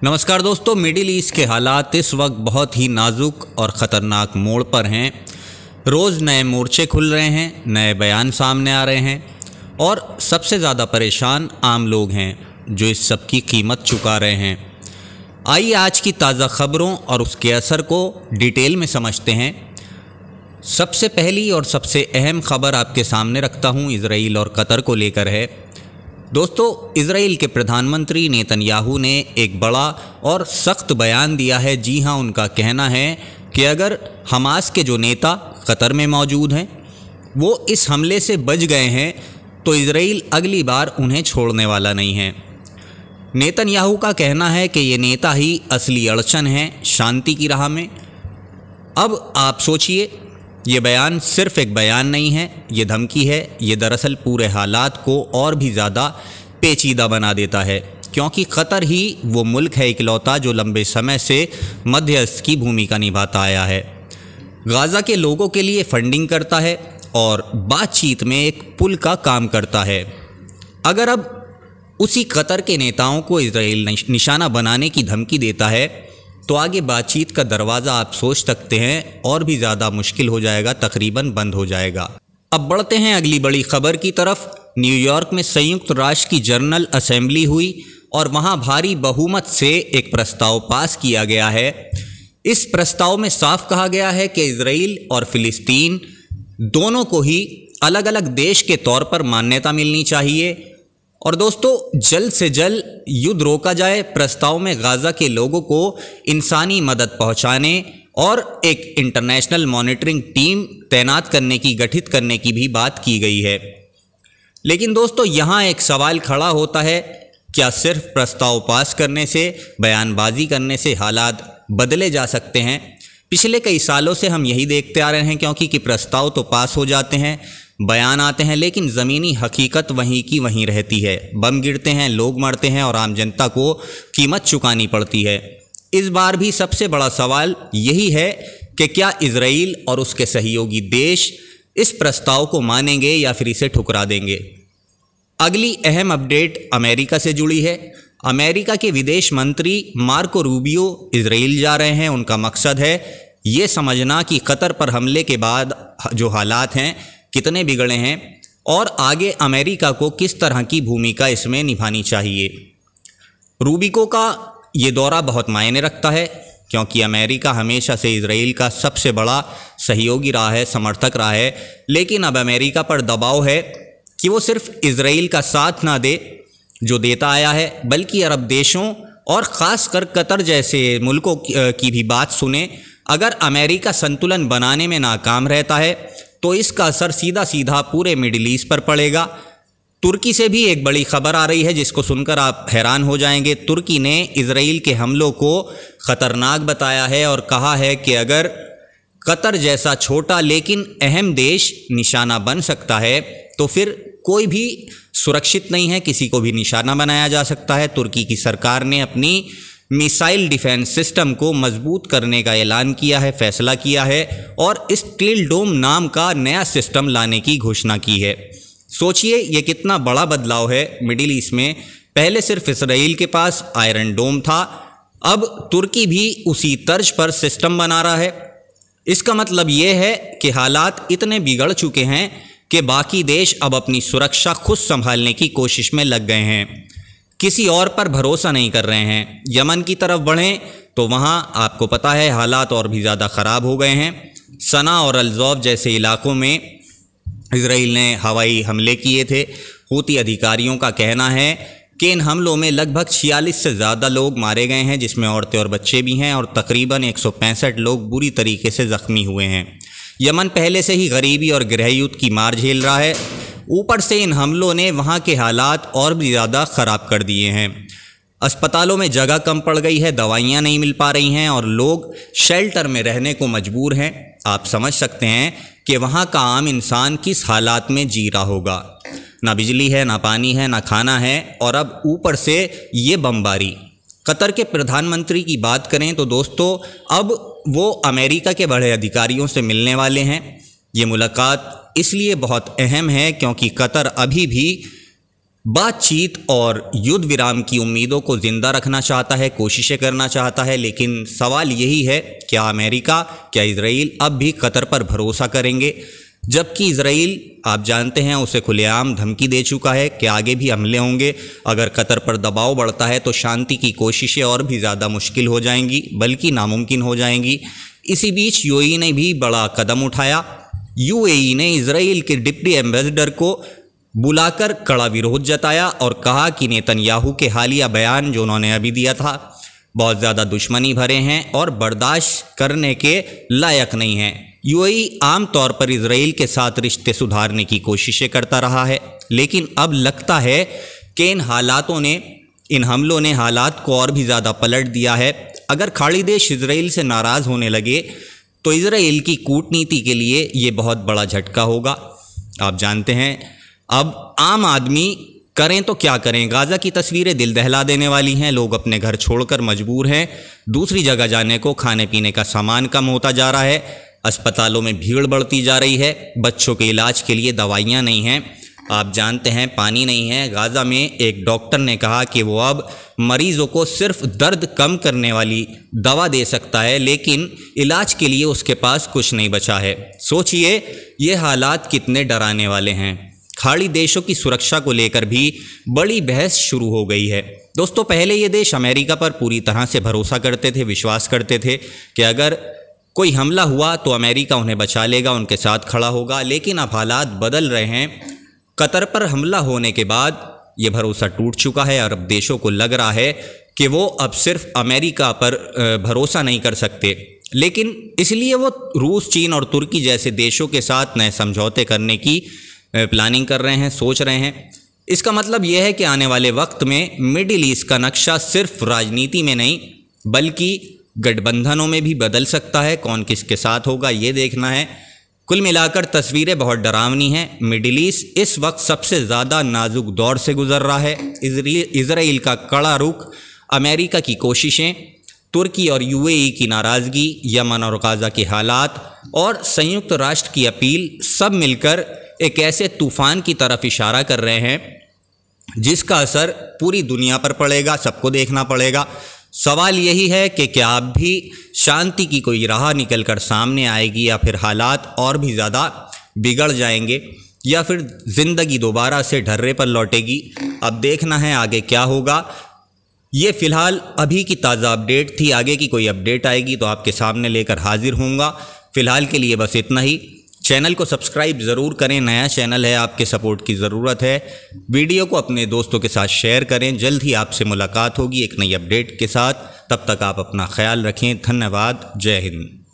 नमस्कार दोस्तों, middle east के हालात इस वक्त बहुत ही नाजुक और ख़तरनाक मोड़ पर हैं। रोज़ नए मोर्चे खुल रहे हैं, नए बयान सामने आ रहे हैं और सबसे ज़्यादा परेशान आम लोग हैं जो इस सब की कीमत चुका रहे हैं। आइए आज की ताज़ा ख़बरों और उसके असर को डिटेल में समझते हैं। सबसे पहली और सबसे अहम ख़बर आपके सामने रखता हूँ, इजराइल और कतर को लेकर है। दोस्तों, इजराइल के प्रधानमंत्री नेतन्याहू ने एक बड़ा और सख्त बयान दिया है। जी हाँ, उनका कहना है कि अगर हमास के जो नेता कतर में मौजूद हैं वो इस हमले से बच गए हैं तो इजराइल अगली बार उन्हें छोड़ने वाला नहीं है। नेतन्याहू का कहना है कि ये नेता ही असली अड़चन है शांति की राह में। अब आप सोचिए, ये बयान सिर्फ एक बयान नहीं है, ये धमकी है। ये दरअसल पूरे हालात को और भी ज़्यादा पेचीदा बना देता है, क्योंकि कतर ही वो मुल्क है इकलौता जो लंबे समय से मध्यस्थ की भूमिका निभाता आया है, गाज़ा के लोगों के लिए फंडिंग करता है और बातचीत में एक पुल का काम करता है। अगर अब उसी कतर के नेताओं को इजराइल निशाना बनाने की धमकी देता है तो आगे बातचीत का दरवाज़ा आप सोच सकते हैं और भी ज़्यादा मुश्किल हो जाएगा, तकरीबन बंद हो जाएगा। अब बढ़ते हैं अगली बड़ी खबर की तरफ। न्यूयॉर्क में संयुक्त राष्ट्र की जनरल असेंबली हुई और वहाँ भारी बहुमत से एक प्रस्ताव पास किया गया है। इस प्रस्ताव में साफ कहा गया है कि इजराइल और फिलिस्तीन दोनों को ही अलग अलग देश के तौर पर मान्यता मिलनी चाहिए और दोस्तों जल्द से जल्द युद्ध रोका जाए। प्रस्ताव में गाज़ा के लोगों को इंसानी मदद पहुंचाने और एक इंटरनेशनल मॉनिटरिंग टीम तैनात गठित करने की भी बात की गई है। लेकिन दोस्तों यहाँ एक सवाल खड़ा होता है, क्या सिर्फ प्रस्ताव पास करने से, बयानबाजी करने से हालात बदले जा सकते हैं? पिछले कई सालों से हम यही देखते आ रहे हैं, क्योंकि कि प्रस्ताव तो पास हो जाते हैं, बयान आते हैं, लेकिन ज़मीनी हकीकत वहीं की वहीं रहती है। बम गिरते हैं, लोग मरते हैं और आम जनता को कीमत चुकानी पड़ती है। इस बार भी सबसे बड़ा सवाल यही है कि क्या इजराइल और उसके सहयोगी देश इस प्रस्ताव को मानेंगे या फिर इसे ठुकरा देंगे। अगली अहम अपडेट अमेरिका से जुड़ी है। अमेरिका के विदेश मंत्री मार्को रूबियो इजराइल जा रहे हैं। उनका मकसद है ये समझना कि कतर पर हमले के बाद जो हालात हैं कितने बिगड़े हैं और आगे अमेरिका को किस तरह की भूमिका इसमें निभानी चाहिए। रूबिको का ये दौरा बहुत मायने रखता है, क्योंकि अमेरिका हमेशा से इजराइल का सबसे बड़ा सहयोगी रहा है, समर्थक रहा है। लेकिन अब अमेरिका पर दबाव है कि वो सिर्फ इजराइल का साथ ना दे जो देता आया है, बल्कि अरब देशों और ख़ासकर कतर जैसे मुल्कों की भी बात सुने। अगर अमेरिका संतुलन बनाने में नाकाम रहता है तो इसका असर सीधा सीधा पूरे मिडिल ईस्ट पर पड़ेगा। तुर्की से भी एक बड़ी खबर आ रही है जिसको सुनकर आप हैरान हो जाएंगे। तुर्की ने इजराइल के हमलों को ख़तरनाक बताया है और कहा है कि अगर कतर जैसा छोटा लेकिन अहम देश निशाना बन सकता है तो फिर कोई भी सुरक्षित नहीं है, किसी को भी निशाना बनाया जा सकता है। तुर्की की सरकार ने अपनी मिसाइल डिफेंस सिस्टम को मजबूत करने का ऐलान किया है, फैसला किया है और स्टील डोम नाम का नया सिस्टम लाने की घोषणा की है। सोचिए ये कितना बड़ा बदलाव है मिडिल ईस्ट में। पहले सिर्फ इजराइल के पास आयरन डोम था, अब तुर्की भी उसी तर्ज पर सिस्टम बना रहा है। इसका मतलब ये है कि हालात इतने बिगड़ चुके हैं कि बाकी देश अब अपनी सुरक्षा खुद संभालने की कोशिश में लग गए हैं, किसी और पर भरोसा नहीं कर रहे हैं। यमन की तरफ बढ़ें तो वहाँ आपको पता है हालात और भी ज़्यादा ख़राब हो गए हैं। सना और अल-ज़ौफ़ जैसे इलाकों में इजराइल ने हवाई हमले किए थे। हूती अधिकारियों का कहना है कि इन हमलों में लगभग 46 से ज़्यादा लोग मारे गए हैं, जिसमें औरतें और बच्चे भी हैं और तकरीबन 165 लोग बुरी तरीके से ज़ख्मी हुए हैं। यमन पहले से ही गरीबी और गृहयुद्ध की मार झेल रहा है, ऊपर से इन हमलों ने वहाँ के हालात और भी ज़्यादा ख़राब कर दिए हैं। अस्पतालों में जगह कम पड़ गई है, दवाइयाँ नहीं मिल पा रही हैं और लोग शेल्टर में रहने को मजबूर हैं। आप समझ सकते हैं कि वहाँ का आम इंसान किस हालात में जी रहा होगा। ना बिजली है, ना पानी है, ना खाना है और अब ऊपर से ये बमबारी। कतर के प्रधानमंत्री की बात करें तो दोस्तों अब वो अमेरिका के बड़े अधिकारियों से मिलने वाले हैं। ये मुलाकात इसलिए बहुत अहम है क्योंकि कतर अभी भी बातचीत और युद्ध विराम की उम्मीदों को ज़िंदा रखना चाहता है, कोशिशें करना चाहता है। लेकिन सवाल यही है, क्या अमेरिका, क्या इजराइल अब भी कतर पर भरोसा करेंगे? जबकि इजराइल, आप जानते हैं, उसे खुलेआम धमकी दे चुका है कि आगे भी हमले होंगे। अगर कतर पर दबाव बढ़ता है तो शांति की कोशिशें और भी ज़्यादा मुश्किल हो जाएंगी, बल्कि नामुमकिन हो जाएंगी। इसी बीच यूएई ने भी बड़ा कदम उठाया। यूएई ने इजराइल के डिप्टी एम्बेसडर को बुलाकर कड़ा विरोध जताया और कहा कि नेतन्याहू के हालिया बयान जो उन्होंने अभी दिया था बहुत ज़्यादा दुश्मनी भरे हैं और बर्दाश्त करने के लायक नहीं हैं। यूएई आमतौर पर इजराइल के साथ रिश्ते सुधारने की कोशिशें करता रहा है, लेकिन अब लगता है कि इन हमलों ने हालात को और भी ज़्यादा पलट दिया है। अगर खाड़ी देश इजराइल से नाराज़ होने लगे तो इजराइल की कूटनीति के लिए ये बहुत बड़ा झटका होगा। आप जानते हैं, अब आम आदमी करें तो क्या करें। गाज़ा की तस्वीरें दिल दहला देने वाली हैं। लोग अपने घर छोड़कर मजबूर हैं दूसरी जगह जाने को। खाने पीने का सामान कम होता जा रहा है, अस्पतालों में भीड़ बढ़ती जा रही है, बच्चों के इलाज के लिए दवाइयाँ नहीं हैं, आप जानते हैं पानी नहीं है। गाज़ा में एक डॉक्टर ने कहा कि वो अब मरीज़ों को सिर्फ दर्द कम करने वाली दवा दे सकता है, लेकिन इलाज के लिए उसके पास कुछ नहीं बचा है। सोचिए ये हालात कितने डराने वाले हैं। खाड़ी देशों की सुरक्षा को लेकर भी बड़ी बहस शुरू हो गई है। दोस्तों, पहले ये देश अमेरिका पर पूरी तरह से भरोसा करते थे, विश्वास करते थे कि अगर कोई हमला हुआ तो अमेरिका उन्हें बचा लेगा, उनके साथ खड़ा होगा। लेकिन अब हालात बदल रहे हैं। कतर पर हमला होने के बाद ये भरोसा टूट चुका है। अरब देशों को लग रहा है कि वो अब सिर्फ अमेरिका पर भरोसा नहीं कर सकते, लेकिन इसलिए वो रूस, चीन और तुर्की जैसे देशों के साथ नए समझौते करने की प्लानिंग कर रहे हैं, सोच रहे हैं। इसका मतलब यह है कि आने वाले वक्त में मिडिल ईस्ट का नक्शा सिर्फ राजनीति में नहीं बल्कि गठबंधनों में भी बदल सकता है। कौन किसके साथ होगा ये देखना है। कुल मिलाकर तस्वीरें बहुत डरावनी हैं। मिडिल ईस्ट इस वक्त सबसे ज़्यादा नाजुक दौर से गुजर रहा है। इजराइल का कड़ा रुख, अमेरिका की कोशिशें, तुर्की और यूएई की नाराज़गी, यमन और गाज़ा के हालात और संयुक्त राष्ट्र की अपील सब मिलकर एक ऐसे तूफ़ान की तरफ इशारा कर रहे हैं जिसका असर पूरी दुनिया पर पड़ेगा, सबको देखना पड़ेगा। सवाल यही है कि क्या अब भी शांति की कोई राह निकल कर सामने आएगी, या फिर हालात और भी ज़्यादा बिगड़ जाएंगे, या फिर ज़िंदगी दोबारा से ढर्रे पर लौटेगी। अब देखना है आगे क्या होगा। ये फ़िलहाल अभी की ताज़ा अपडेट थी। आगे की कोई अपडेट आएगी तो आपके सामने लेकर हाजिर होऊंगा। फ़िलहाल के लिए बस इतना ही। चैनल को सब्सक्राइब ज़रूर करें, नया चैनल है, आपके सपोर्ट की ज़रूरत है। वीडियो को अपने दोस्तों के साथ शेयर करें। जल्द ही आपसे मुलाकात होगी एक नई अपडेट के साथ। तब तक आप अपना ख्याल रखें। धन्यवाद। जय हिंद।